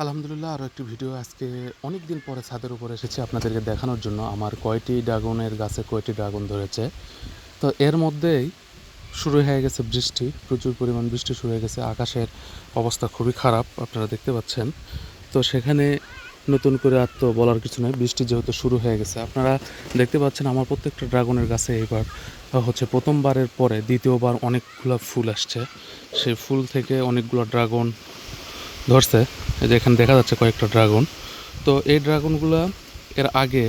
আলহামদুলিল্লাহ, আরও একটি ভিডিও। আজকে অনেক দিন পরে ছাদের উপরে এসেছি আপনাদেরকে দেখানোর জন্য আমার কয়টি ড্রাগনের গাছে কয়টি ড্রাগন ধরেছে। তো এর মধ্যেই শুরু হয়ে গেছে বৃষ্টি, প্রচুর পরিমাণ বৃষ্টি শুরু হয়ে গেছে। আকাশের অবস্থা খুবই খারাপ, আপনারা দেখতে পাচ্ছেন। তো সেখানে নতুন করে আর তো বলার কিছু নয়, বৃষ্টি যেহেতু শুরু হয়ে গেছে। আপনারা দেখতে পাচ্ছেন আমার প্রত্যেকটা ড্রাগনের গাছে এবার হচ্ছে প্রথমবারের পরে দ্বিতীয়বার অনেকগুলো ফুল আসছে। সেই ফুল থেকে অনেকগুলো ড্রাগন ধরছে। এই যে এখানে দেখা যাচ্ছে কয়েকটা ড্রাগন। তো এই ড্রাগনগুলো এর আগে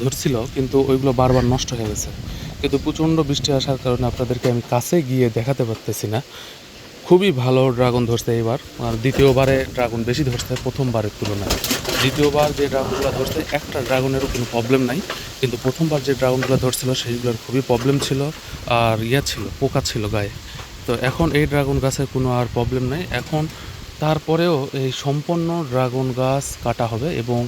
ধরছিল, কিন্তু ওইগুলো বারবার নষ্ট হয়ে গেছে। কিন্তু প্রচণ্ড বৃষ্টি আসার কারণে আপনাদেরকে আমি কাছে গিয়ে দেখাতে পারতেছি না। খুবই ভালো ড্রাগন ধরছে এবার। আর দ্বিতীয়বারে ড্রাগন বেশি ধরছে প্রথমবারের তুলনায়। দ্বিতীয়বার যে ড্রাগনগুলো ধরছে একটা ড্রাগনেরও কোনো প্রবলেম নাই, কিন্তু প্রথমবার যে ড্রাগনগুলো ধরছিল সেইগুলোর খুবই প্রবলেম ছিল, আর ছিল, পোকা ছিল গায়ে। তো এখন এই ড্রাগন গাছের কোনো আর প্রবলেম নাই। এখন তারপরেও এই সম্পূর্ণ ড্রাগন গাছ কাটা হবে এবং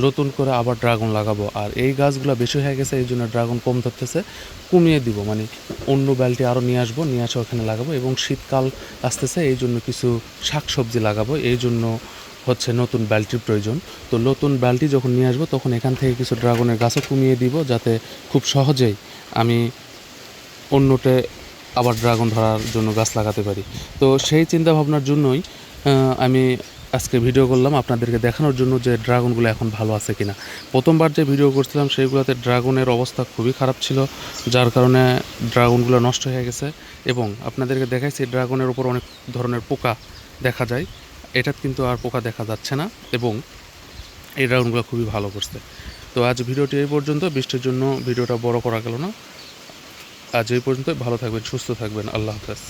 নতুন করে আবার ড্রাগন লাগাবো। আর এই গাছগুলো বেশি হয়ে গেছে, এই জন্য ড্রাগন কম ধরতেছে, কমিয়ে দিব। মানে অন্য বালতি আরও নিয়ে আসবো, নিয়ে আসে ওখানে লাগাবো। এবং শীতকাল আসতেছে, এই জন্য কিছু শাকসবজি লাগাবো, এই জন্য হচ্ছে নতুন বালতির প্রয়োজন। তো নতুন বালতি যখন নিয়ে আসবো তখন এখান থেকে কিছু ড্রাগনের গাছও কমিয়ে দিব, যাতে খুব সহজেই আমি অন্যতে আবার ড্রাগন ধরার জন্য গাছ লাগাতে পারি। তো সেই চিন্তা ভাবনার জন্যই আমি আজকে ভিডিও করলাম আপনাদেরকে দেখানোর জন্য যে ড্রাগনগুলো এখন ভালো আছে কিনা। প্রথমবার যে ভিডিও করছিলাম সেইগুলোতে ড্রাগনের অবস্থা খুবই খারাপ ছিল, যার কারণে ড্রাগনগুলো নষ্ট হয়ে গেছে। এবং আপনাদেরকে দেখাইছি ড্রাগনের উপর অনেক ধরনের পোকা দেখা যায়, এটা কিন্তু আর পোকা দেখা যাচ্ছে না, এবং এই ড্রাগনগুলো খুবই ভালো করছে। তো আজ ভিডিওটি এই পর্যন্ত। বৃষ্টির জন্য ভিডিওটা বড় করা গেল না। আজ এই পর্যন্ত। ভালো থাকবেন, সুস্থ থাকবেন। আল্লাহ হাফেজ।